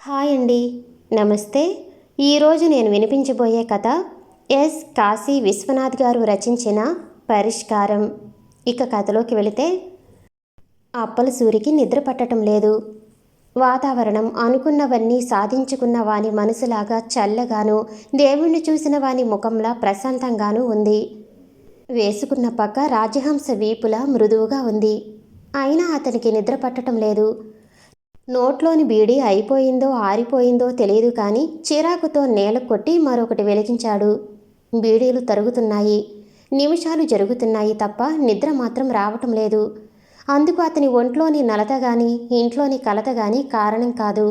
Hi అండి. నమస్తే. ఈరోజు నేను వినిపించబోయే కథ ఎస్ కాశీ విశ్వనాథ్ గారు రచించిన పరిష్కారం. ఇక కథలోకి వెళితే, అప్పల సూరికి నిద్ర పట్టడం లేదు. వాతావరణం అనుకున్నవన్నీ సాధించుకున్న వాని మనసులాగా చల్లగాను, దేవుణ్ణి చూసిన వాని ముఖంలా ప్రశాంతంగానూ ఉంది. వేసుకున్న పక్క రాజహంస వీపులా మృదువుగా ఉంది. అయినా అతనికి నిద్ర పట్టడం లేదు. నోట్లోని బీడీ అయిపోయిందో ఆరిపోయిందో తెలియదు కానీ చిరాకుతో నేల కొట్టి మరొకటి వెలిగించాడు. బీడీలు తరుగుతున్నాయి. నిమిషాలు జరుగుతున్నాయి తప్ప నిద్ర మాత్రం రావటం లేదు. అందుకు అతని ఒంట్లోని నలత గాని ఇంట్లోని కలత గాని కారణం కాదు.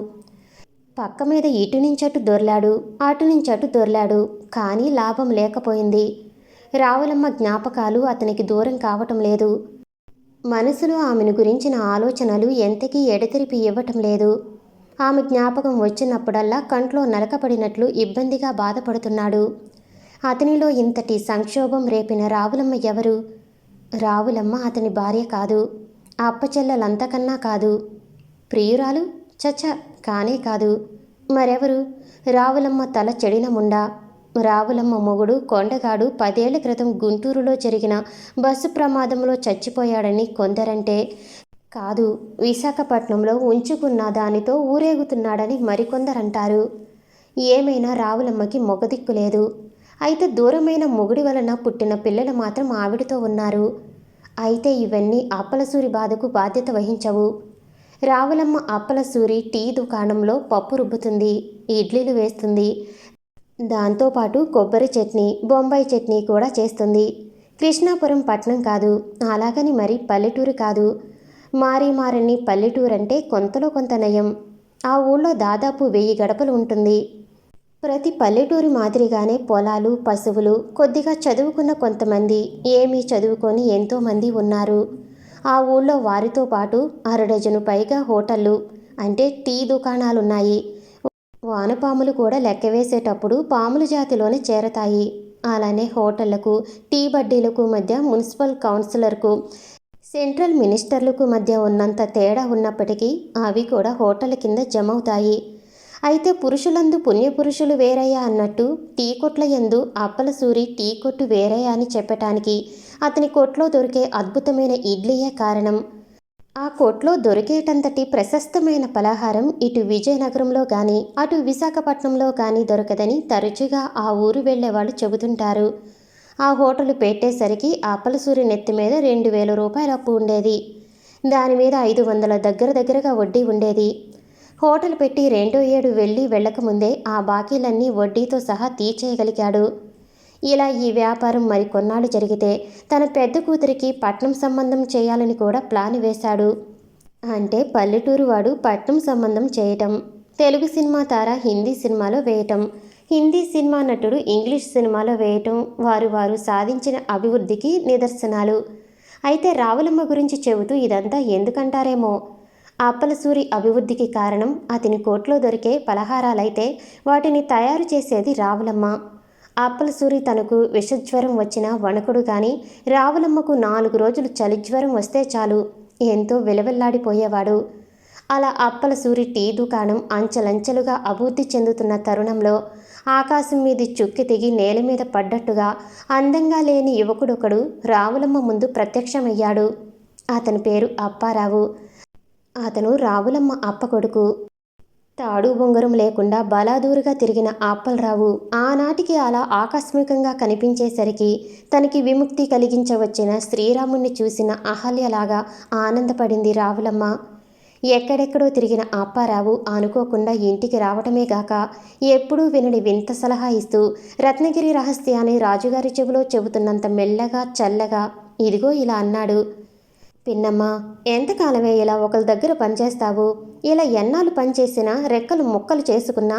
పక్క మీద ఇటు నుంచటు దొర్లాడు, అటు నుంచటు దొర్లాడు. కానీ లాభం లేకపోయింది. రావులమ్మ జ్ఞాపకాలు అతనికి దూరం కావటం లేదు. మనసులో ఆమెను గురించిన ఆలోచనలు ఎంతకీ ఎడతెరిపి ఇవ్వటం లేదు. ఆమె జ్ఞాపకం వచ్చినప్పుడల్లా కంట్లో నలకపడినట్లు ఇబ్బందిగా బాధపడుతున్నాడు. అతనిలో ఇంతటి సంక్షోభం రేపిన రావులమ్మ ఎవరు? రావులమ్మ అతని భార్య కాదు. అప్పచెల్లెలంతకన్నా కాదు. ప్రియురాలు? చచ్చ, కానే కాదు. మరెవరు? రావులమ్మ తల చెడిన ముండా. రావులమ్మ మొగుడు కొండగాడు 10 ఏళ్ల క్రితం గుంటూరులో జరిగిన బస్సు ప్రమాదంలో చచ్చిపోయాడని కొందరంటే, కాదు, విశాఖపట్నంలో ఉంచుకున్న దానితో ఊరేగుతున్నాడని మరికొందరంటారు. ఏమైనా రావులమ్మకి మొగదిక్కు లేదు. అయితే దూరమైన మొగుడి వలన పుట్టిన పిల్లలు మాత్రం ఆవిడతో ఉన్నారు. అయితే ఇవన్నీ అప్పలసూరి బాధకు బాధ్యత వహించవు. రావులమ్మ అప్పలసూరి టీ దుకాణంలో పప్పు రుబ్బుతుంది, ఇడ్లీలు వేస్తుంది. దాంతోపాటు కొబ్బరి చట్నీ, బొంబాయి చట్నీ కూడా చేస్తుంది. కృష్ణాపురం పట్నం కాదు, అలాగని మరి పల్లెటూరు కాదు. మారని పల్లెటూరంటే కొంతలో కొంత నయం. ఆ ఊళ్ళో దాదాపు 1000 గడపలు ఉంటుంది. ప్రతి పల్లెటూరు మాదిరిగానే పొలాలు, పశువులు, కొద్దిగా చదువుకున్న కొంతమంది, ఏమీ చదువుకొని ఎంతోమంది ఉన్నారు. ఆ ఊళ్ళో వారితో పాటు 1/2 డజను పైగా హోటళ్ళు, అంటే టీ దుకాణాలున్నాయి. వానపాములు కూడా లెక్కవేసేటప్పుడు పాముల జాతిలోనే చేరతాయి. అలానే హోటళ్లకు, టీ బడ్డీలకు మధ్య మున్సిపల్ కౌన్సిలర్కు, సెంట్రల్ మినిస్టర్లకు మధ్య ఉన్నంత తేడా ఉన్నప్పటికీ అవి కూడా హోటళ్ళ కింద జమవుతాయి. అయితే పురుషులందు పుణ్యపురుషులు వేరయ్యా అన్నట్టు టీ కొట్ల యందు అప్పలసూరి టీ కొట్టు వేరయ్యా అని చెప్పటానికి అతని కొట్లో దొరికే అద్భుతమైన ఇడ్లీయే కారణం. ఆ కొట్లో దొరికేటంతటి ప్రశస్తమైన పలహారం ఇటు విజయనగరంలో కానీ అటు విశాఖపట్నంలో కానీ దొరకదని తరచుగా ఆ ఊరు వెళ్లేవాళ్ళు చెబుతుంటారు. ఆ హోటలు పెట్టేసరికి అప్పలసూరి నెత్తి మీద 2000 రూపాయల అప్పు ఉండేది. దానిమీద 500 దగ్గరగా వడ్డీ ఉండేది. హోటల్ పెట్టి 2వ ఏడు వెళ్ళకముందే ఆ బాకీలన్నీ వడ్డీతో సహా తీర్చేయగలిగాడు. ఇలా ఈ వ్యాపారం మరికొన్నాళ్ళు జరిగితే తన పెద్ద కూతురికి పట్నం సంబంధం చేయాలని కూడా ప్లాన్ వేశాడు. అంటే పల్లెటూరు వాడు పట్నం సంబంధం చేయటం, తెలుగు సినిమా తార హిందీ సినిమాలో వేయటం, హిందీ సినిమా నటుడు ఇంగ్లీష్ సినిమాలో వేయటం వారు సాధించిన అభివృద్ధికి నిదర్శనాలు. అయితే రావులమ్మ గురించి చెబుతూ ఇదంతా ఎందుకంటారేమో. అప్పలసూరి అభివృద్ధికి కారణం అతని కోట్లో దొరికే పలహారాలైతే వాటిని తయారు చేసేది రావులమ్మ. అప్పలసూరి తనకు విషజ్వరం వచ్చినా వణకుడు కానీ రావులమ్మకు 4 రోజులు చలిజ్వరం వస్తే చాలు ఎంతో విలవిల్లాడిపోయేవాడు. అలా అప్పలసూరి టీ దుకాణం అంచెలంచెలుగా అభివృద్ధి చెందుతున్న తరుణంలో ఆకాశం మీది చుక్కి తెగి నేల మీద పడ్డట్టుగా అందంగా లేని యువకుడొకడు రావులమ్మ ముందు ప్రత్యక్షమయ్యాడు. అతని పేరు అప్పారావు. అతను రావులమ్మ అప్ప కొడుకు. తాడు బొంగరం లేకుండా బలాదూరుగా తిరిగిన అప్పలరావు ఆనాటికి అలా ఆకస్మికంగా కనిపించేసరికి తనకి విముక్తి కలిగించవచ్చిన శ్రీరాముణ్ణి చూసిన అహల్యలాగా ఆనందపడింది రావులమ్మ. ఎక్కడెక్కడో తిరిగిన అప్పారావు అనుకోకుండా ఇంటికి రావటమే గాక ఎప్పుడూ వినని వింత సలహా ఇస్తూ రత్నగిరి రహస్యాన్ని రాజుగారి చెవిలో చెబుతున్నంత మెల్లగా చల్లగా ఇదిగో ఇలా అన్నాడు. పిన్నమ్మ, ఎంతకాలమే ఇలా ఒకరి దగ్గర పనిచేస్తావు? ఇలా ఎన్నాళ్ళు పనిచేసినా రెక్కలు ముక్కలు చేసుకున్నా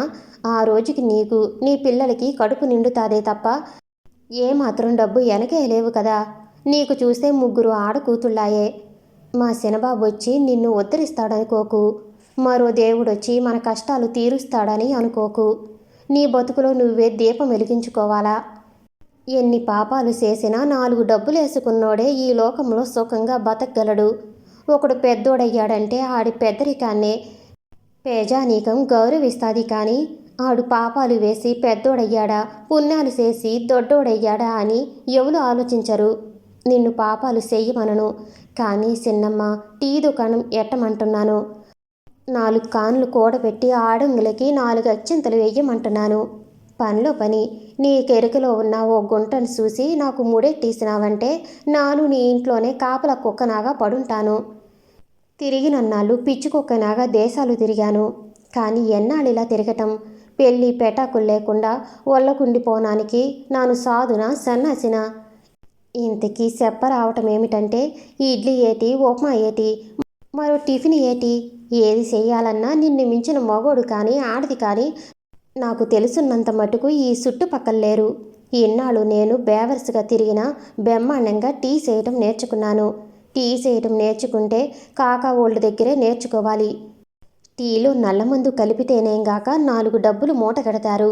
ఆ రోజుకి నీకు నీ పిల్లలకి కడుపు నిండుతాదే తప్ప ఏమాత్రం డబ్బు వెనకేయలేవు కదా. నీకు చూస్తే 3 ఆడకూతుళ్ళాయే. మా శనబాబు వచ్చి నిన్ను ఉద్ధరిస్తాడనుకోకు. మరో దేవుడొచ్చి మన కష్టాలు తీరుస్తాడని అనుకోకు. నీ బతుకులో నువ్వే దీపం వెలిగించుకోవాలా? ఎన్ని పాపాలు చేసినా 4 డబ్బులేసుకున్నోడే ఈ లోకంలో సుఖంగా బతకగలడు. ఒకడు పెద్దోడయ్యాడంటే ఆడి పెద్దరికాన్నే పేజానీకం గౌరవిస్తాది కానీ ఆడు పాపాలు వేసి పెద్దోడయ్యాడా పుణ్యాలు చేసి దొడ్డోడయ్యాడా అని ఎవరు ఆలోచించరు. నిన్ను పాపాలు చెయ్యమనను కానీ చిన్నమ్మ టీ దుకాణం ఎట్టమంటున్నాను. 4 కాన్లు కూడబెట్టి ఆడంగులకి 4 అచ్చింతలు వెయ్యమంటున్నాను. పనిలో పని నీ కెరుకలో ఉన్న ఓ గుంటను చూసి నాకు ముడెట్టేసినావంటే నాను నీ ఇంట్లోనే కాపల కుక్కనాగా పడుంటాను. తిరిగినన్నాళ్ళు పిచ్చి కుక్కనాగా దేశాలు తిరిగాను. కానీ ఎన్నాళ్ళిలా తిరగటం? పెళ్ళి పెటాకులు లేకుండా ఒళ్ళకుండిపోనానికి నాను సాధునా సన్నాసినా? ఇంతకీ చెప్పరావటం ఏమిటంటే ఇడ్లీ ఏటి ఉప్మా ఏటి మరో టిఫిన్ ఏటి? ఏది చెయ్యాలన్నా నిన్ను మించిన మగోడు కానీ ఆడది కానీ నాకు తెలుసున్నంత మటుకు ఈ చుట్టుపక్కల లేరు. ఇన్నాళ్ళు నేను బేవర్స్గా తిరిగిన బ్రహ్మాండంగా టీ చేయటం నేర్చుకున్నాను. టీ చేయటం నేర్చుకుంటే కాకా ఓళ్ళ దగ్గరే నేర్చుకోవాలి. టీలో నల్లమందు కలిపితేనేగాక 4 డబ్బులు మూట కడతారు.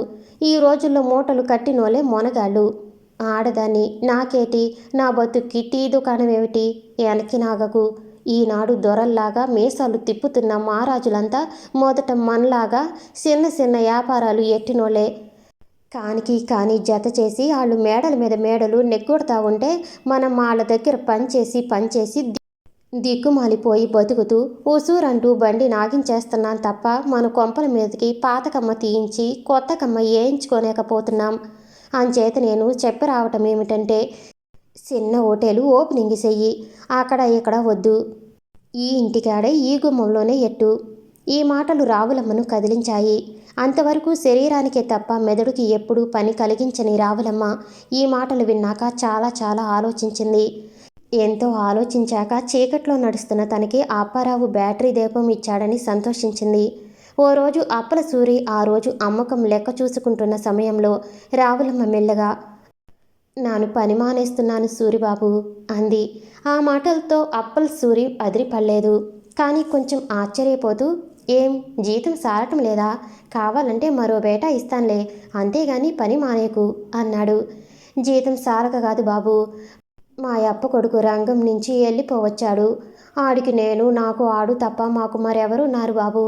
ఈ రోజుల్లో మూటలు కట్టినోళ్ళే మొనగాళ్ళు. ఆడదాన్ని నాకేటి నా బతుక్కి టీ దుకాణం ఏమిటి? ఎనక్కి నాగకు. ఈనాడు దొరల్లాగా మీసాలు తిప్పుతున్న మహారాజులంతా మొదట మనలాగా చిన్న చిన్న వ్యాపారాలు ఎట్టినోళ్ళే. కానీ జత చేసి వాళ్ళు మేడల మీద మేడలు నెగ్గొడతా ఉంటే మనం వాళ్ళ దగ్గర పనిచేసి దిక్కుమాలిపోయి బతుకుతూ ఉసూరంటూ బండి నాగించేస్తున్నాం తప్ప మన కొంపల మీదకి పాతకమ్మ తీయించి కొత్త కమ్మ వేయించుకోలేకపోతున్నాం. అంచేత నేను చెప్పరావటం ఏమిటంటే చిన్న హోటలు ఓపెనింగ్ చెయ్యి. అక్కడ ఇక్కడ వద్దు. ఈ ఇంటికాడే ఈ గుమ్మంలోనే ఎట్టు. ఈ మాటలు రావులమ్మను కదిలించాయి. అంతవరకు శరీరానికే తప్ప మెదడుకి ఎప్పుడూ పని కలిగించని రావులమ్మ ఈ మాటలు విన్నాక చాలా ఆలోచించింది. ఎంతో ఆలోచించాక చీకట్లో నడుస్తున్న తనకి అప్పారావు బ్యాటరీ దీపం ఇచ్చాడని సంతోషించింది. ఓ రోజు అప్పల సూరి ఆ రోజు అమ్మకం లెక్క చూసుకుంటున్న సమయంలో రావులమ్మ మెల్లగా, నాను పని మానేస్తున్నాను సూరిబాబు అంది. ఆ మాటలతో అప్పల సూరి అదిరిపడలేదు. కానీ కొంచెం ఆశ్చర్యపోతూ, ఏం జీతం సారటం లేదా? కావాలంటే మరో బేటా ఇస్తానులే, అంతేగాని పని మానేకు అన్నాడు. జీతం సారక కాదు బాబు, మా అప్ప కొడుకు రంగం నుంచి వెళ్ళిపోవచ్చాడు. ఆడికి నేను నాకు ఆడు తప్ప మాకు మరెవరున్నారు బాబు.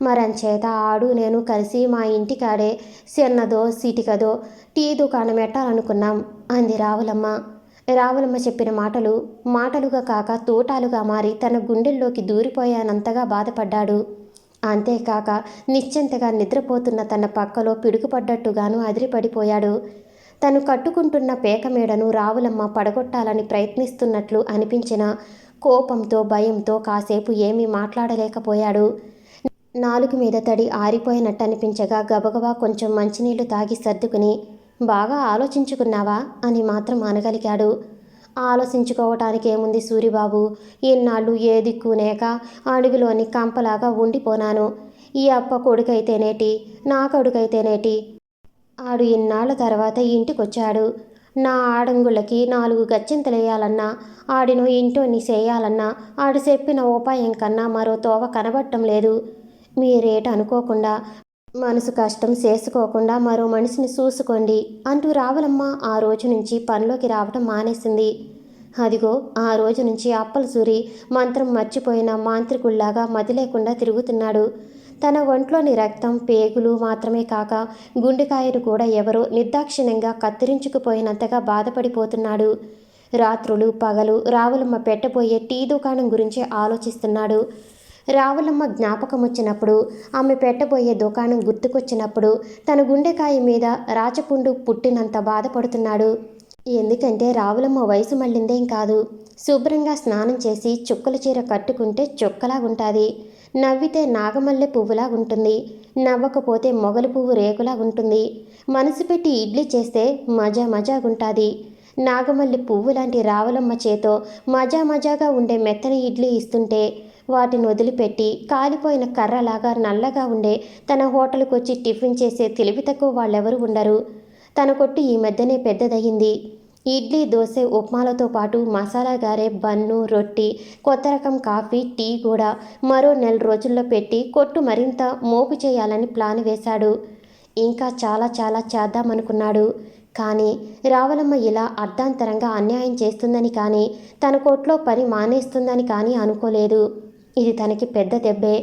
మరంచేత ఆడు నేను కలిసి మా ఇంటికాడే చిన్నదో సిటికదో టీ దుకాణం పెట్టాలనుకున్నాం అంది రావులమ్మ. రావులమ్మ చెప్పిన మాటలుగా కాక తూటాలుగా మారి తన గుండెల్లోకి దూరిపోయానంతగా బాధపడ్డాడు. అంతేకాక నిశ్చింతగా నిద్రపోతున్న తన పక్కలో పిడుగుపడ్డట్టుగాను అదిరిపడిపోయాడు. తను కట్టుకుంటున్న పేకమేడను రావులమ్మ పడగొట్టాలని ప్రయత్నిస్తున్నట్లు అనిపించిన కోపంతో భయంతో కాసేపు ఏమీ మాట్లాడలేకపోయాడు. నాలుగు మీద తడి ఆరిపోయినట్టనిపించగా గబగబా కొంచెం మంచినీళ్లు తాగి సర్దుకుని, బాగా ఆలోచించుకున్నావా అని మాత్రం అనగలిగాడు. ఆలోచించుకోవటానికి ఏముంది సూరిబాబు, ఇన్నాళ్ళు ఏ దిక్కునేక అడవిలోని కంపలాగా ఉండిపోనాను. ఈ అప్ప కొడుకైతేనేటి నా కొడుకైతేనేటి ఆడు ఇన్నాళ్ల తర్వాత ఇంటికొచ్చాడు. నా ఆడంగుళ్ళకి 4 గచ్చింతలేయాలన్నా ఆడినో ఇంటోని చేయాలన్నా ఆడు చెప్పిన ఉపాయం కన్నా మరో తోవ కనబడటం లేదు. మీరేట అనుకోకుండా మనసు కష్టం చేసుకోకుండా మరో మనిషిని చూసుకోండి అంటూ రావులమ్మ ఆ రోజు నుంచి పనిలోకి రావటం మానేసింది. అదిగో ఆ రోజు నుంచి అప్పల సూరి మంత్రం మర్చిపోయిన మాంత్రికుల్లాగా మతి లేకుండా తిరుగుతున్నాడు. తన ఒంట్లోని రక్తం పేగులు మాత్రమే కాక గుండెకాయను కూడా ఎవరో నిర్దాక్షిణ్యంగా కత్తిరించుకుపోయినంతగా బాధపడిపోతున్నాడు. రాత్రులు పగలు రావులమ్మ పెట్టబోయే టీ దుకాణం గురించి ఆలోచిస్తున్నాడు. రావులమ్మ జ్ఞాపకం వచ్చినప్పుడు, ఆమె పెట్టబోయే దుకాణం గుర్తుకొచ్చినప్పుడు తన గుండెకాయ మీద రాచపుండు పుట్టినంత బాధపడుతున్నాడు. ఎందుకంటే రావులమ్మ వయసు మళ్ళిందేం కాదు. శుభ్రంగా స్నానం చేసి చుక్కల చీర కట్టుకుంటే చుక్కలాగుంటుంది. నవ్వితే నాగమల్లె పువ్వులాగుంటుంది. నవ్వకపోతే మొగలు పువ్వు రేకులాగుంటుంది. మనసు పెట్టి ఇడ్లీ చేస్తే మజాగుంటుంది. నాగమల్లె పువ్వు లాంటి రావులమ్మ చేతో మజాగా ఉండే మెత్తని ఇడ్లీ ఇస్తుంటే వాటిని వదిలిపెట్టి కాలిపోయిన కర్రలాగా నల్లగా ఉండే తన హోటల్కి వచ్చి టిఫిన్ చేసే తెలివి తక్కువ వాళ్ళెవరూ ఉండరు. తన కొట్టు ఈ మధ్యనే పెద్దదయ్యింది. ఇడ్లీ దోశ ఉప్మాలతో పాటు మసాలా గారె బన్ను రొట్టి కొత్త రకం కాఫీ టీ కూడా మరో 4 రోజుల్లో పెట్టి కొట్టు మరింత మోపు చేయాలని ప్లాన్ వేశాడు. ఇంకా చాలా చేద్దామనుకున్నాడు. కానీ రావులమ్మ ఇలా అర్ధాంతరంగా అన్యాయం చేస్తుందని కానీ తన కొట్లో పని మానేస్తుందని కానీ అనుకోలేదు. ఇది తనకి పెద్ద దెబ్బే.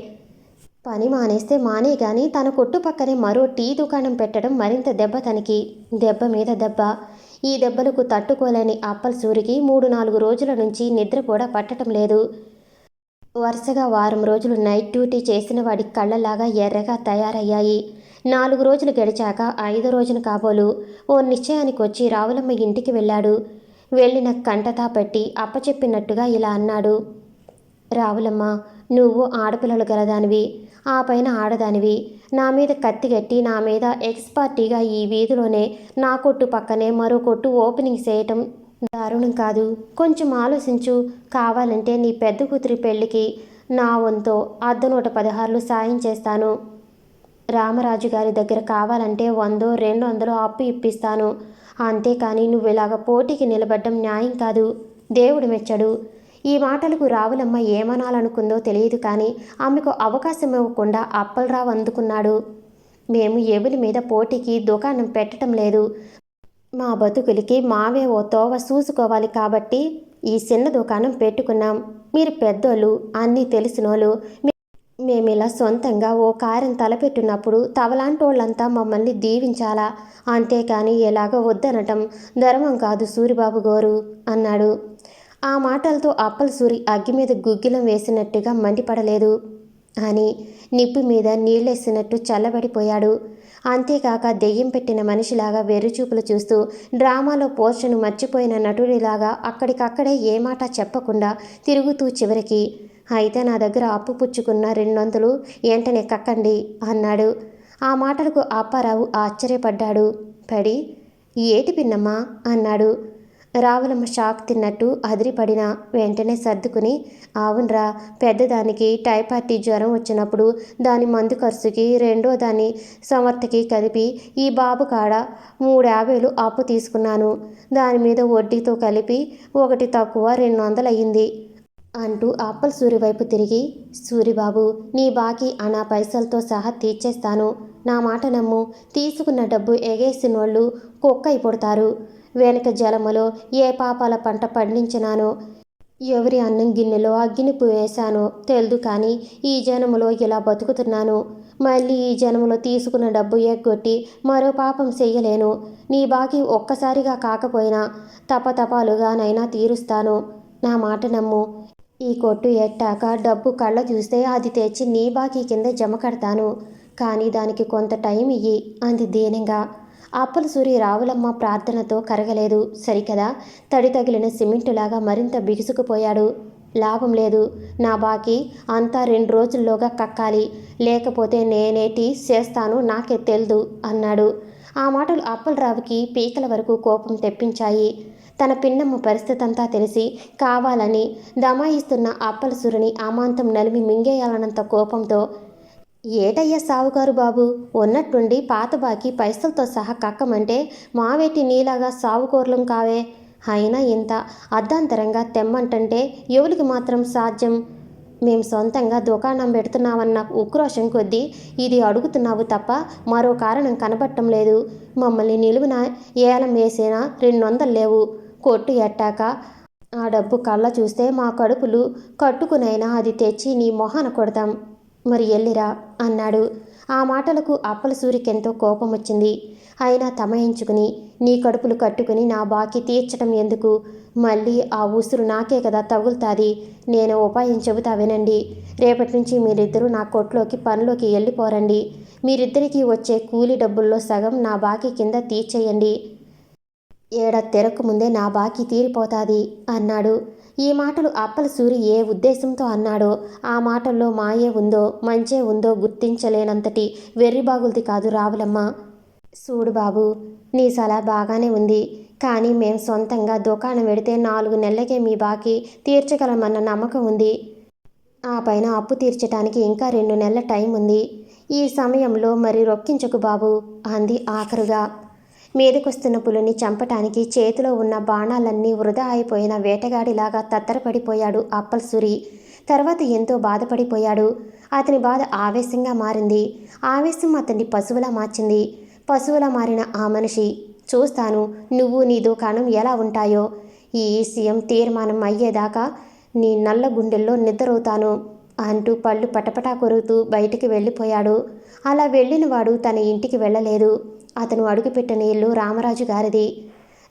పని మానేస్తే మానే గాని తన కొట్టు పక్కనే మరో టీ దుకాణం పెట్టడం మరింత దెబ్బ తనకి. దెబ్బ మీద దెబ్బ. ఈ దెబ్బలకు తట్టుకోలేని అప్పల్ సూరికి 3-4 రోజుల నుంచి నిద్ర కూడా పట్టడం లేదు. వరుసగా వారం రోజులు నైట్ డ్యూటీ చేసిన వాడి కళ్ళలాగా ఎర్రగా తయారయ్యాయి. 4 రోజులు గడిచాక 5వ రోజున కాబోలు ఓ నిశ్చయానికి వచ్చి రావులమ్మ ఇంటికి వెళ్ళాడు. వెళ్ళిన కంటతా పెట్టి అప్పచెప్పినట్టుగా ఇలా అన్నాడు. రావులమ్మ, నువ్వు ఆడపిల్లలు గలదానివి, ఆ పైన ఆడదానివి. నా మీద కత్తిగట్టి నా మీద ఎక్స్పర్టీగా ఈ వీధిలోనే నా కొట్టు పక్కనే మరో కొట్టు ఓపెనింగ్ చేయటం దారుణం కాదు. కొంచెం ఆలోచించు. కావాలంటే నీ పెద్ద కూతురి పెళ్ళికి నా వంతో 116 సాయం చేస్తాను. రామరాజు గారి దగ్గర కావాలంటే 100-200 అప్పు ఇప్పిస్తాను. అంతేకాని నువ్వు ఇలాగ పోటీకి నిలబడ్డం న్యాయం కాదు. దేవుడు మెచ్చడు. ఈ మాటలకు రావులమ్మ ఏమనాలనుకుందో తెలియదు కానీ ఆమెకు అవకాశం ఇవ్వకుండా అప్పలరావు అందుకున్నాడు. మేము ఎవరి మీద పోటీకి దుకాణం పెట్టడం లేదు. మా బతుకులకి మావే ఓ తోవ చూసుకోవాలి కాబట్టి ఈ చిన్న దుకాణం పెట్టుకున్నాం. మీరు పెద్దోళ్ళు, అన్నీ తెలిసినోళ్ళు. మేమిలా సొంతంగా ఓ కార్యం తలపెట్టినప్పుడు తవలాంటోళ్ళంతా మమ్మల్ని దీవించాలా, అంతేకాని ఎలాగ వద్దనటం ధర్మం కాదు సూరిబాబు గోరు అన్నాడు. ఆ మాటలతో అప్పల్ సూరి అగ్గి మీద గుగ్గిలం వేసినట్టుగా మండిపడలేదు అని నిప్పు మీద నీళ్ళేసినట్టు చల్లబడిపోయాడు. అంతేకాక దెయ్యం పెట్టిన మనిషిలాగా వెర్రిచూపులు చూస్తూ డ్రామాలో పోర్షను మర్చిపోయిన నటుడిలాగా అక్కడికక్కడే ఏ మాట చెప్పకుండా తిరుగుతూ చివరికి, అయితే నా దగ్గర అప్పు పుచ్చుకున్న 200 వెంటనే కక్కండి అన్నాడు. ఆ మాటలకు అప్పారావు ఆశ్చర్యపడ్డాడు. పడి, ఏటి పిన్నమ్మా అన్నాడు. రావులమ్మ షాక్ తిన్నట్టు అదిరిపడిన వెంటనే సర్దుకుని, అవునరా, పెద్దదానికి టైఫాయిడ్ జ్వరం వచ్చినప్పుడు దాని మందు ఖర్చుకి రెండో దాని సమర్థకి కలిపి ఈ బాబు కాడ 350 అప్పు తీసుకున్నాను. దాని మీద వడ్డీతో కలిపి ఒకటి తక్కువ 200 అయ్యింది అంటూ అప్పల్ సూరి వైపు తిరిగి, సూరిబాబు, నీ బాకీ అనా పైసలతో సహా తీర్చేస్తాను. నా మాట నమ్ము. తీసుకున్న డబ్బు ఎగేసినోళ్ళు కుక్కై పుడతారు. వెనక జలములో ఏ పాపాల పంట పండించినానో, ఎవరి అన్నం గిన్నెలో అగ్గినిప్పు వేశానో తెలియదు కానీ ఈ జనములో ఇలా బతుకుతున్నాను. మళ్ళీ ఈ జనములో తీసుకున్న డబ్బు ఎగ్గొట్టి మరో పాపం చెయ్యలేను. నీ బాకీ ఒక్కసారిగా కాకపోయినా తపతపాలుగానైనా తీరుస్తాను. నా మాట నమ్ము. ఈ కొట్టు ఎట్టాక డబ్బు కళ్ళ చూస్తే అది తెచ్చి నీ బాకీ కింద జమ కడతాను. కానీ దానికి కొంత టైం ఇయ్యి అంది దీనంగా. అప్పల సూరి రావులమ్మ ప్రార్థనతో కరగలేదు సరికదా. తడి తగిలిన సిమెంటులాగా మరింత బిగుసుకుపోయాడు. లాభం లేదు. నా బాకీ అంతా 2 రోజుల్లోగా కక్కాలి, లేకపోతే నేనేటి చేస్తాను నాకే తెల్దు అన్నాడు. ఆ మాటలు అప్పలరావుకి పీకల వరకు కోపం తెప్పించాయి. తన పిన్నమ్మ పరిస్థితి అంతా తెలిసి కావాలని దమాయిస్తున్న అప్పల సూరిని అమాంతం నలిమి మింగేయాలన్నంత కోపంతో, ఏటయ్యా సావుకారు బాబు, ఉన్నట్టుండి పాత బాకీ పైసలతో సహా కక్కమంటే మావేటి నీలాగా సావుకోర్లం కావే. అయినా ఇంత అర్ధాంతరంగా తెమ్మంటంటే ఎవరికి మాత్రం సాధ్యం? మేం సొంతంగా దుకాణం పెడుతున్నామన్న ఉక్రోషం కొద్దీ ఇది అడుగుతున్నావు తప్ప మరో కారణం కనబట్టం లేదు. మమ్మల్ని నిలువున ఏలం వేసిన 200 లేవు. కొట్టు ఎట్టాక ఆ డబ్బు కళ్ళ చూస్తే మా కడుపులు కట్టుకునైనా అది తెచ్చి నీ మొహాన కొడతాం. మరి ఎల్లిరా అన్నాడు. ఆ మాటలకు అప్పల సూరికెంతో కోపం వచ్చింది. అయినా తమయించుకుని, నీ కడుపులు కట్టుకుని నా బాకీ తీర్చడం ఎందుకు? మళ్ళీ ఆ ఉసురు నాకే కదా తగులుతాది. నేను ఉపాయం చెబుతా వినండి. రేపటి నుంచి మీరిద్దరూ నా కొట్లోకి పనిలోకి వెళ్ళిపోరండి. మీరిద్దరికీ వచ్చే కూలీ డబ్బుల్లో సగం నా బాకీ కింద తీర్చేయండి. ఏడాది తెరకు ముందే నా బాకీ తీరిపోతాది అన్నాడు. ఈ మాటలు అప్పల సూరి ఏ ఉద్దేశంతో అన్నాడో, ఆ మాటల్లో మాయే ఉందో మంచే ఉందో గుర్తించలేనంతటి వెర్రిబాగులది కాదు రావులమ్మ. చూడు బాబు, నీ సలహా బాగానే ఉంది. కానీ మేం సొంతంగా దుకాణం పెడితే 4 నెలలకే మీ బాకీ తీర్చగలమన్న నమ్మకం ఉంది. ఆ పైన అప్పు తీర్చడానికి ఇంకా 2 నెలల టైం ఉంది. ఈ సమయంలో మరి రొక్కించకు బాబు అంది ఆఖరుగా. మీదకొస్తున్న పులిని చంపటానికి చేతిలో ఉన్న బాణాలన్నీ వృధా అయిపోయిన వేటగాడిలాగా తత్తరపడిపోయాడు అప్పల్ సూరి. తర్వాత ఎంతో బాధపడిపోయాడు. అతని బాధ ఆవేశంగా మారింది. ఆవేశం అతన్ని పశువులా మార్చింది. పశువులా మారిన ఆ మనిషి, చూస్తాను నువ్వు నీ దుకాణం ఎలా ఉంటాయో. ఈ విషయం తీర్మానం అయ్యేదాకా నీ నల్ల గుండెల్లో నిద్రవుతాను అంటూ పళ్ళు పటపటా కొరుకుతూ బయటికి వెళ్ళిపోయాడు. అలా వెళ్ళిన వాడు తన ఇంటికి వెళ్ళలేదు. అతను అడుగుపెట్టిన ఇల్లు రామరాజు గారిది.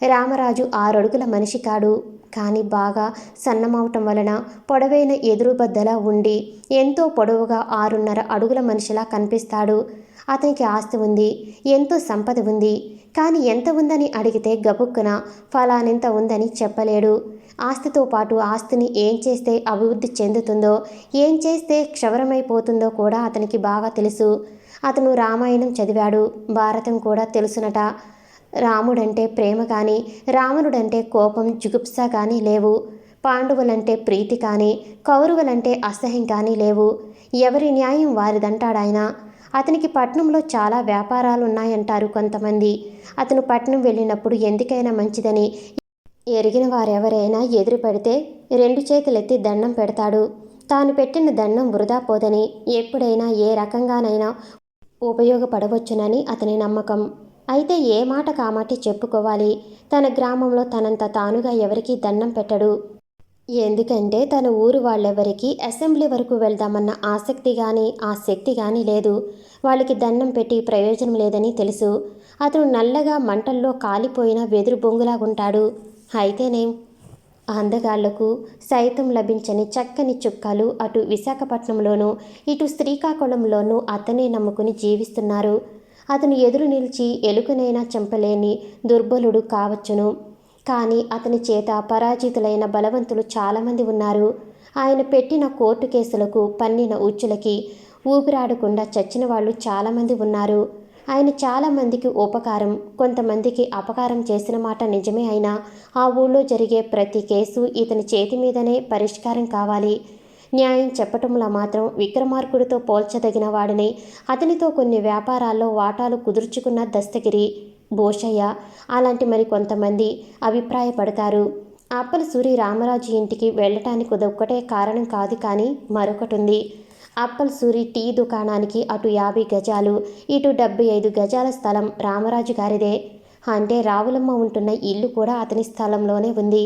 రామరాజు 6 అడుగుల మనిషి కాడు. కానీ బాగా సన్నమవటం వలన పొడవైన ఎదురుబద్దలా ఉండి ఎంతో పొడవుగా 6.5 అడుగుల మనిషిలా కనిపిస్తాడు. అతనికి ఆస్తి ఉంది, ఎంతో సంపద ఉంది. కానీ ఎంత ఉందని అడిగితే గబుక్కున ఫలానింత ఉందని చెప్పలేడు. ఆస్తితో పాటు ఆస్తిని ఏం చేస్తే అభివృద్ధి చెందుతుందో, ఏం చేస్తే క్షవరమైపోతుందో కూడా అతనికి బాగా తెలుసు. అతను రామాయణం చదివాడు, భారతం కూడా తెలుసునట. రాముడంటే ప్రేమ కానీ, రావణుడంటే కోపం జుగుప్స కానీ లేవు. పాండవులంటే ప్రీతి కానీ, కౌరవులంటే అసహ్యం కానీ లేవు. ఎవరి న్యాయం వారిదంటాడాయన. అతనికి పట్నంలో చాలా వ్యాపారాలున్నాయంటారు కొంతమంది. అతను పట్నం వెళ్ళినప్పుడు ఎందుకైనా మంచిదని ఎరిగిన వారెవరైనా ఎదురు పెడితే 2 చేతులెత్తి దండం పెడతాడు. తాను పెట్టిన దండం వృధా పోదని, ఎప్పుడైనా ఏ రకంగానైనా ఉపయోగపడవచ్చునని అతని నమ్మకం. అయితే ఏ మాట కామాటి చెప్పుకోవాలి. తన గ్రామంలో తనంత తానుగా ఎవరికీ దండం పెట్టడు. ఎందుకంటే తన ఊరు వాళ్ళెవరికీ అసెంబ్లీ వరకు వెళ్దామన్న ఆసక్తి కానీ ఆ శక్తి కానీ లేదు. వాళ్ళకి దండం పెట్టి ప్రయోజనం లేదని తెలుసు. అతను నల్లగా మంటల్లో కాలిపోయిన వెదురు బొంగులాగుంటాడు. అయితేనేం, అందగాళ్లకు సైతం లభించని చక్కని చుక్కలు అటు విశాఖపట్నంలోనూ ఇటు శ్రీకాకుళంలోనూ అతనే నమ్ముకుని జీవిస్తున్నారు. అతను ఎదురు నిలిచి ఎలుకనైనా చంపలేని దుర్బలుడు కావచ్చును. కానీ అతని చేత పరాజితులైన బలవంతులు చాలామంది ఉన్నారు. ఆయన పెట్టిన కోర్టు కేసులకు, పన్నిన ఉచ్చులకి ఊపిరాడకుండా చచ్చిన వాళ్ళు చాలామంది ఉన్నారు. ఆయన చాలామందికి ఉపకారం, కొంతమందికి అపకారం చేసిన మాట నిజమే. అయినా ఆ ఊళ్ళో జరిగే ప్రతి కేసు ఇతని చేతి మీదనే పరిష్కారం కావాలి. న్యాయం చెప్పటంలో మాత్రం విక్రమార్కుడితో పోల్చదగిన వాడిని. అతనితో కొన్ని వ్యాపారాల్లో వాటాలు కుదుర్చుకున్న దస్తగిరి, భూషయ్య అలాంటి మరి కొంతమంది అభిప్రాయపడతారు. అప్పల సూరి రామరాజు ఇంటికి వెళ్ళటానికి అదొక్కటే కారణం కాదు, కానీ మరొకటి ఉంది. అప్పల సూరి టీ దుకాణానికి అటు 50 గజాలు, ఇటు 75 గజాల స్థలం రామరాజు గారిదే. అంటే రావులమ్మ ఉంటున్న ఇల్లు కూడా అతని స్థలంలోనే ఉంది.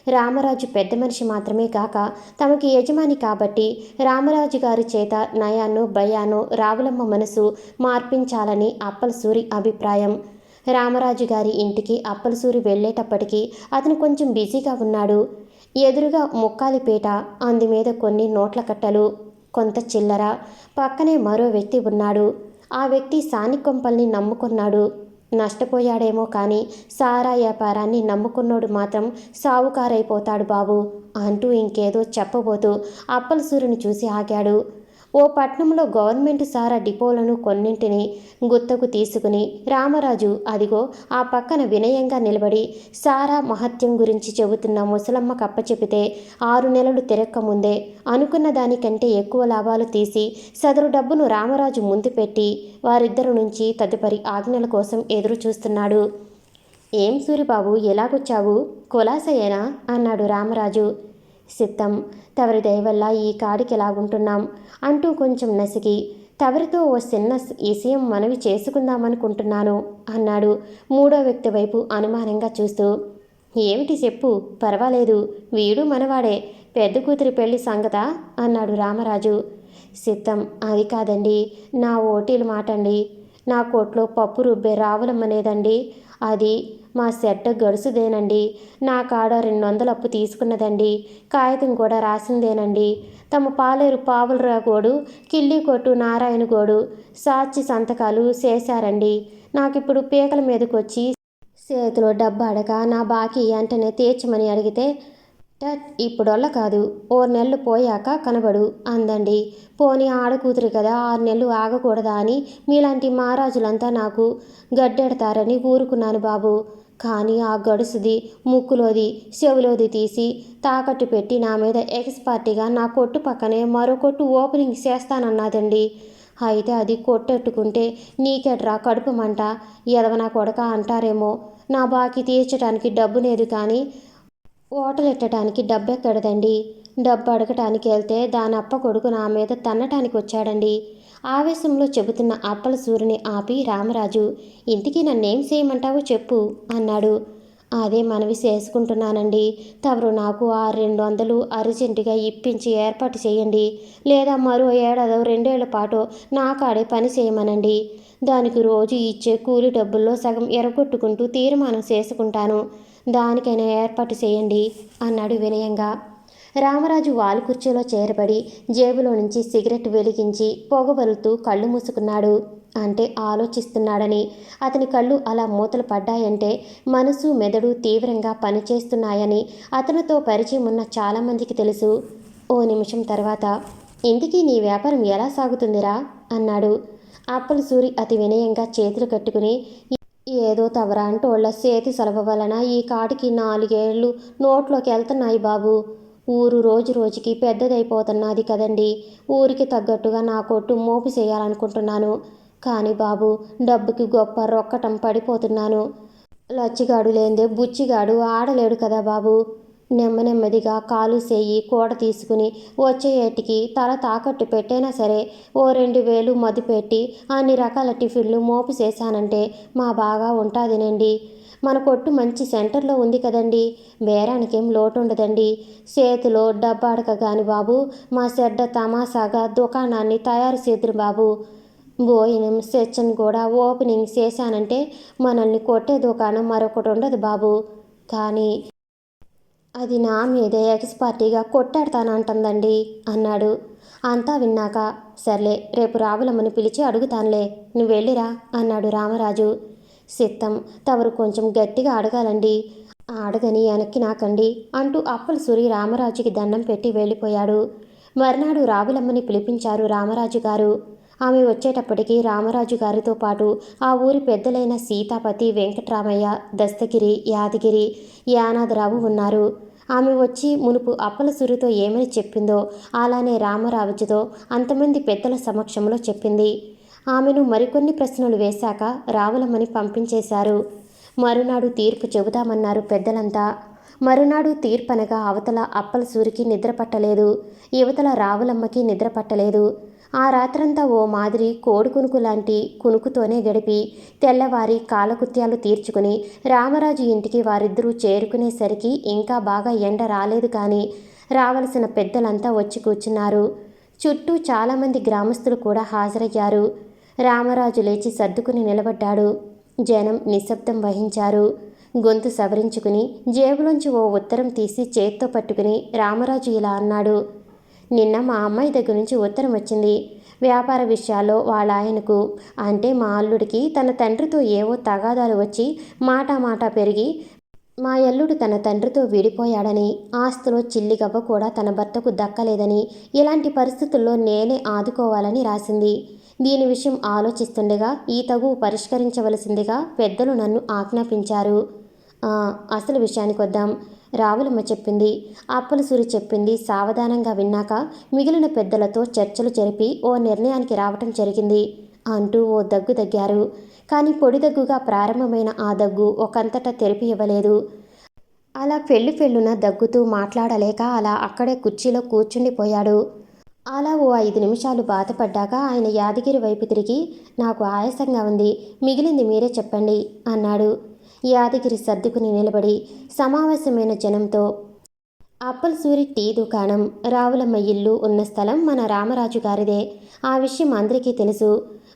రామరాజు పెద్ద మనిషి మాత్రమే కాక తమకి యజమాని కాబట్టి రామరాజు గారి చేత నయానో భయానో రావులమ్మ మనసు మార్పించాలని అప్పల సూరి అభిప్రాయం. రామరాజు గారి ఇంటికి అప్పల సూరి వెళ్ళేటప్పటికీ అతను కొంచెం బిజీగా ఉన్నాడు. ఎదురుగా ముక్కాలిపేట, అందుమీద కొన్ని నోట్ల కట్టలు, కొంత చిల్లర, పక్కనే మరో వ్యక్తి ఉన్నాడు. ఆ వ్యక్తి సానికొంపల్ని నమ్ముకున్నాడు. నష్టపోయాడేమో కానీ సారా వ్యాపారాన్ని నమ్ముకున్నోడు మాత్రం సావుకారైపోతాడు బాబు అంటూ ఇంకేదో చెప్పబోతూ అప్పల సూరిని చూసి ఆగాడు. ఓ పట్నంలో గవర్నమెంట్ సారా డిపోలను కొన్నింటిని గుత్తకు తీసుకుని రామరాజు అదిగో ఆ పక్కన వినయంగా నిలబడి సారా మహత్యం గురించి చెబుతున్న ముసలమ్మ కప్పచెపితే 6 నెలలు తిరక్కముందే అనుకున్న దానికంటే ఎక్కువ లాభాలు తీసి సదరు డబ్బును రామరాజు ముందు పెట్టి వారిద్దరి నుంచి తదుపరి ఆజ్ఞల కోసం ఎదురు చూస్తున్నాడు. ఏం సూరిబాబు ఎలాగొచ్చావు, కులాసయేనా అన్నాడు రామరాజు. సిద్ధం, తవరి దయవల్ల ఈ కాడికి ఎలాగుంటున్నాం అంటూ కొంచెం నసిగి, తవరితో ఓ చిన్న విషయం మనవి చేసుకుందామనుకుంటున్నాను అన్నాడు మూడో వ్యక్తి వైపు అనుమానంగా చూస్తూ. ఏమిటి చెప్పు, పర్వాలేదు, వీడు మనవాడే, పెద్ద కూతురి పెళ్లి సంగతా అన్నాడు రామరాజు. సిద్ధం, అది కాదండి, నా ఓటీలు మాటండి. నా కోట్లో పప్పు రుబ్బే రావులమ్మనేదండి, అది మా సెట్ట గడుసుదేనండి. నా కాడ 200 అప్పు తీసుకున్నదండి, కాగితం కూడా రాసిందేనండి. తమ పాలేరు పావులరాగోడు, కిల్లి కొట్టు నారాయణ గోడు సాక్షి సంతకాలు చేశారండి. నాకిప్పుడు పీకల మీదకొచ్చి చేతిలో డబ్బు అడక నా బాకీ వెంటనే తీర్చమని అడిగితే ఇప్పుడొల్ల కాదు, 6 నెలలు పోయాక కనబడు అందండి. పోనీ ఆడకూతురు కదా, 6 నెలలు ఆగకూడదా అని మీలాంటి మహారాజులంతా నాకు గడ్డెడతారని ఊరుకున్నాను బాబు. కానీ ఆ గడుసుది ముక్కులోది చెవులోది తీసి తాకట్టు పెట్టి నా మీద ఎక్స్పార్టీగా నా కొట్టు పక్కనే మరో కొట్టు ఓపెనింగ్ చేస్తానన్నదండి. అయితే అది కొట్టెట్టుకుంటే నీకెట్రా కడుపుమంట, ఎదవనా కొడక అంటారేమో. నా బాకీ తీర్చడానికి డబ్బు లేదు, కానీ ఓటలెట్టడానికి డబ్బెక్కడదండి. డబ్బు అడగటానికి వెళ్తే దానప్ప కొడుకు నా మీద తన్నటానికి వచ్చాడండి. ఆవేశంలో చెబుతున్న అప్పల సూరిని ఆపి రామరాజు, ఇంటికి నన్నేం చేయమంటావో చెప్పు అన్నాడు. అదే మనవి చేసుకుంటున్నానండి. తమరు నాకు ఆ 200 అర్జెంటుగా ఇప్పించి ఏర్పాటు చేయండి. లేదా మరో ఏడాదో 2 ఏళ్ల పాటు నా కాడే పని చేయమనండి. దానికి రోజు ఇచ్చే కూలి డబ్బుల్లో సగం ఎరగొట్టుకుంటూ తీర్మానం చేసుకుంటాను. దానికైనా ఏర్పాటు చేయండి అన్నాడు వినయంగా. రామరాజు వాలు కుర్చీలో చేరబడి జేబులో నుంచి సిగరెట్ వెలిగించి పొగబలుతూ కళ్ళు మూసుకున్నాడు. అంటే ఆలోచిస్తున్నాడని. అతని కళ్ళు అలా మూతలు పడ్డాయంటే మనసు మెదడు తీవ్రంగా పనిచేస్తున్నాయని అతనితో పరిచయం ఉన్న చాలామందికి తెలుసు. ఓ నిమిషం తర్వాత, ఇంటికి నీ వ్యాపారం ఎలా సాగుతుందిరా అన్నాడు. అప్పల సూరి అతి వినయంగా చేతులు కట్టుకుని, ఏదో తవరాంటోళ్ల చేతి సలవ వలన ఈ కాటికి 4 ఏళ్ళు నోట్లోకి వెళ్తున్నాయి బాబు. ఊరు రోజు రోజుకి పెద్దదైపోతున్నది కదండి. ఊరికి తగ్గట్టుగా నా కొట్టు మోపు చేయాలనుకుంటున్నాను. కానీ బాబు, డబ్బుకి గొప్ప రొక్కటం పడిపోతున్నాను. లచ్చిగాడు లేందే బుచ్చిగాడు ఆడలేడు కదా బాబు. నెమ్మదిగా కాలు చేయి కూడ తీసుకుని వచ్చే ఏటికి తల తాకట్టు పెట్టైనా సరే ఓ 2000 మదుపెట్టి అన్ని రకాల టిఫిన్లు మోపు చేశానంటే మా బాగా ఉంటాదినండి. మన కొట్టు మంచి సెంటర్లో ఉంది కదండి. బేరానికేం లోటు ఉండదండి. చేతిలో డబ్బాడకగాని బాబు, మా చెడ్డ తమాషాగా దుకాణాన్ని తయారు చేతురు బాబు. భోజనం సెక్షన్ కూడా ఓపెనింగ్ చేశానంటే మనల్ని కొట్టే దుకాణం మరొకటి ఉండదు బాబు. కానీ అది నా మీదే ఎక్స్పర్టీగా కొట్టాడతానంటుందండి అన్నాడు. అంతా విన్నాక, సర్లే రేపు రావులమ్మని పిలిచి అడుగుతానులే, నువ్వు వెళ్ళిరా అన్నాడు రామరాజు. సిత్తం, తమరు కొంచెం గట్టిగా అడగాలండి. అడగని వెనక్కి నాకండి అంటూ అప్పల సూరి రామరాజుకి దండం పెట్టి వెళ్ళిపోయాడు. మర్నాడు రావులమ్మని పిలిపించారు రామరాజు గారు. ఆమె వచ్చేటప్పటికి రామరాజు గారితో పాటు ఆ ఊరి పెద్దలైన సీతాపతి, వెంకట్రామయ్య, దస్తగిరి, యాదగిరి, యానాదరావు ఉన్నారు. ఆమె వచ్చి మునుపు అప్పల సూరితో ఏమని చెప్పిందో అలానే రామరాజుతో అంతమంది పెద్దల సమక్షంలో చెప్పింది. ఆమెను మరికొన్ని ప్రశ్నలు వేశాక రావులమ్మని పంపించేశారు. మరునాడు తీర్పు చెబుతామన్నారు పెద్దలంతా. మరునాడు తీర్పనగా అవతల అప్పల సూరికి నిద్ర పట్టలేదు, యువతల రావులమ్మకి నిద్ర పట్టలేదు. ఆ రాత్రంతా ఓ మాదిరి కోడి కునుకు లాంటి కునుకుతోనే గడిపి తెల్లవారి కాలకృత్యాలు తీర్చుకుని రామరాజు ఇంటికి వారిద్దరూ చేరుకునేసరికి ఇంకా బాగా ఎండ రాలేదు. కానీ రావలసిన పెద్దలంతా వచ్చి కూర్చున్నారు. చుట్టూ చాలామంది గ్రామస్తులు కూడా హాజరయ్యారు. రామరాజు లేచి సర్దుకుని నిలబడ్డాడు. జనం నిశ్శబ్దం వహించారు. గొంతు సవరించుకుని జేబులోంచి ఓ ఉత్తరం తీసి చేత్తో పట్టుకుని రామరాజు ఇలా అన్నాడు. నిన్న మా అమ్మాయి దగ్గర నుంచి ఉత్తరం వచ్చింది. వ్యాపార విషయాల్లో వాళ్ళ ఆయనకు, అంటే మా అల్లుడికి తన తండ్రితో ఏవో తగాదాలు వచ్చి మాట పెరిగి మా అల్లుడు తన తండ్రితో విడిపోయాడని, ఆస్తిలో చిల్లిగవ్వ కూడా తన భర్తకు దక్కలేదని, ఇలాంటి పరిస్థితుల్లో నేనే ఆదుకోవాలని రాసింది. దీని విషయం ఆలోచిస్తుండగా ఈ తగు పరిష్కరించవలసిందిగా పెద్దలు నన్ను ఆజ్ఞాపించారు. అసలు విషయానికి వద్దాం. రావులమ్మ చెప్పింది, అప్పలసూరి చెప్పింది సావధానంగా విన్నాక మిగిలిన పెద్దలతో చర్చలు జరిపి ఓ నిర్ణయానికి రావటం జరిగింది అంటూ ఓ దగ్గు దగ్గారు. కానీ పొడి దగ్గుగా ప్రారంభమైన ఆ దగ్గు ఒకంతటా తెరిపి ఇవ్వలేదు. అలా ఫెళ్ళున దగ్గుతూ మాట్లాడలేక అలా అక్కడే కుర్చీలో కూర్చుండిపోయాడు. అలా ఓ 5 నిమిషాలు బాధపడ్డాక ఆయన యాదగిరి వైపు తిరిగి, నాకు ఆయాసంగా ఉంది, మిగిలింది మీరే చెప్పండి అన్నాడు. యాదగిరి సర్దుకుని నిలబడి సమావేశమైన జనంతో, అప్పలసూరి టీ దుకాణం, రావులమ్మ ఇల్లు ఉన్న స్థలం మన రామరాజు గారిదే. ఆ విషయం అందరికీ తెలుసు.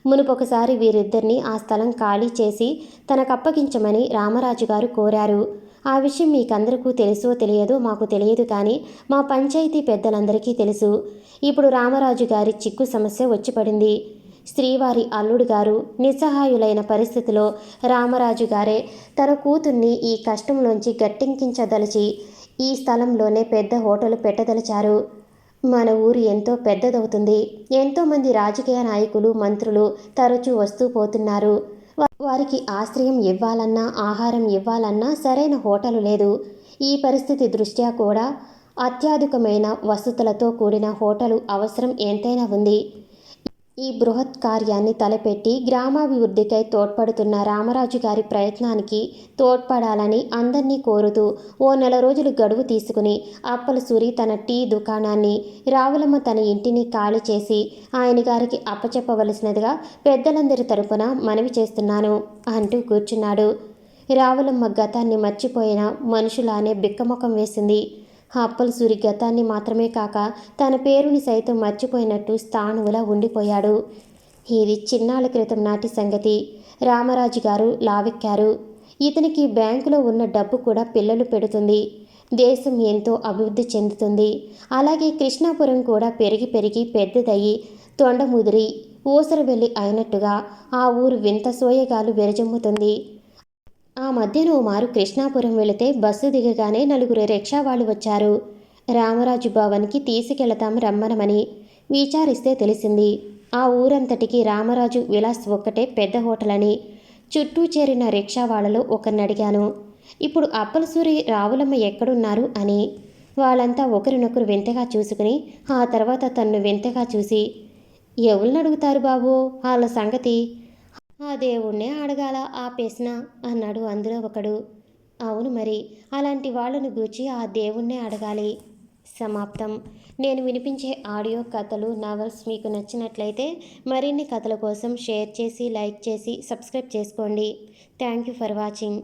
మునుపొకసారి వీరిద్దరినీ ఆ స్థలం ఖాళీ చేసి తనకప్పగించమని రామరాజు గారు కోరారు. ఆ విషయం మీకందరికీ తెలుసో తెలియదో మాకు తెలియదు, కానీ మా పంచాయతీ పెద్దలందరికీ తెలుసు. ఇప్పుడు రామరాజు గారి చిక్కు సమస్య వచ్చి పడింది. శ్రీవారి అల్లుడు గారు నిస్సహాయులైన పరిస్థితిలో రామరాజు గారే తన కూతుర్ని ఈ కష్టంలోంచి గట్టెక్కించదలిచి ఈ స్థలంలోనే పెద్ద హోటల్ పెట్టదలిచారు. మన ఊరు ఎంతో పెద్దదవుతుంది. ఎంతోమంది రాజకీయ నాయకులు, మంత్రులు తరచూ వస్తూ పోతున్నారు. వారికి ఆశ్రయం ఇవ్వాలన్నా, ఆహారం ఇవ్వాలన్నా సరైన హోటలు లేదు. ఈ పరిస్థితి దృష్ట్యా కూడా అత్యాధునికమైన వసతులతో కూడిన హోటలు అవసరం ఎంతైనా ఉంది. ఈ బృహత్ కార్యాన్ని తలపెట్టి గ్రామాభివృద్ధికై తోడ్పడుతున్న రామరాజు గారి ప్రయత్నానికి తోడ్పడాలని అందరినీ కోరుతూ ఓ 4 రోజులు గడువు తీసుకుని అప్పలసూరి తన టీ దుకాణాన్ని, రావులమ్మ తన ఇంటిని ఖాళీ చేసి ఆయన గారికి అప్పచెప్పవలసినదిగా పెద్దలందరి తరపున మనవి చేస్తున్నాను అంటూ కూర్చున్నాడు. రావులమ్మ గతాన్ని మర్చిపోయిన మనుషులానే బిక్కముఖం వేసింది. అప్పలసూరి గతాన్ని మాత్రమే కాక తన పేరుని సైతం మర్చిపోయినట్టు స్థాణువులా ఉండిపోయాడు. ఇది చిన్నాళ్ళ క్రితం నాటి సంగతి. రామరాజు గారు లావెక్కారు. ఇతనికి బ్యాంకులో ఉన్న డబ్బు కూడా పిల్లలు పెడుతుంది. దేశం ఎంతో అభివృద్ధి చెందుతుంది. అలాగే కృష్ణాపురం కూడా పెరిగి పెరిగి పెద్దదయ్యి తొండముదిరి ఊసరవెల్లి అయినట్టుగా ఆ ఊరు వింత సోయగాలు విరజమ్ముతుంది. ఆ మధ్యన ఓ మారు కృష్ణాపురం వెళితే బస్సు దిగగానే నలుగురు రిక్షా వాళ్ళు వచ్చారు. రామరాజు భవన్కి తీసుకెళతాం రమ్మనమని. విచారిస్తే తెలిసింది ఆ ఊరంతటికి రామరాజు విలాస్ ఒక్కటే పెద్ద హోటల్ అని. చుట్టూ చేరిన రిక్షా వాళ్ళలో ఒకరిని అడిగాను, ఇప్పుడు అప్పలసూరి రావులమ్మ ఎక్కడున్నారు అని. వాళ్ళంతా ఒకరినొకరు వింతగా చూసుకుని ఆ తర్వాత తన్ను వింతగా చూసి, ఎవరిని అడుగుతారు బాబు వాళ్ళ సంగతి, ఆ దేవుణ్ణే అడగాల ఆ ప్రశ్న అన్నాడు అందులో ఒకడు. అవును మరి, అలాంటి వాళ్ళను గూర్చి ఆ దేవుణ్ణే అడగాలి. సమాప్తం. నేను వినిపించే ఆడియో కథలు నవల్స్ మీకు నచ్చినట్లయితే మరిన్ని కథల కోసం షేర్ చేసి లైక్ చేసి సబ్స్క్రైబ్ చేసుకోండి. Thank you for watching.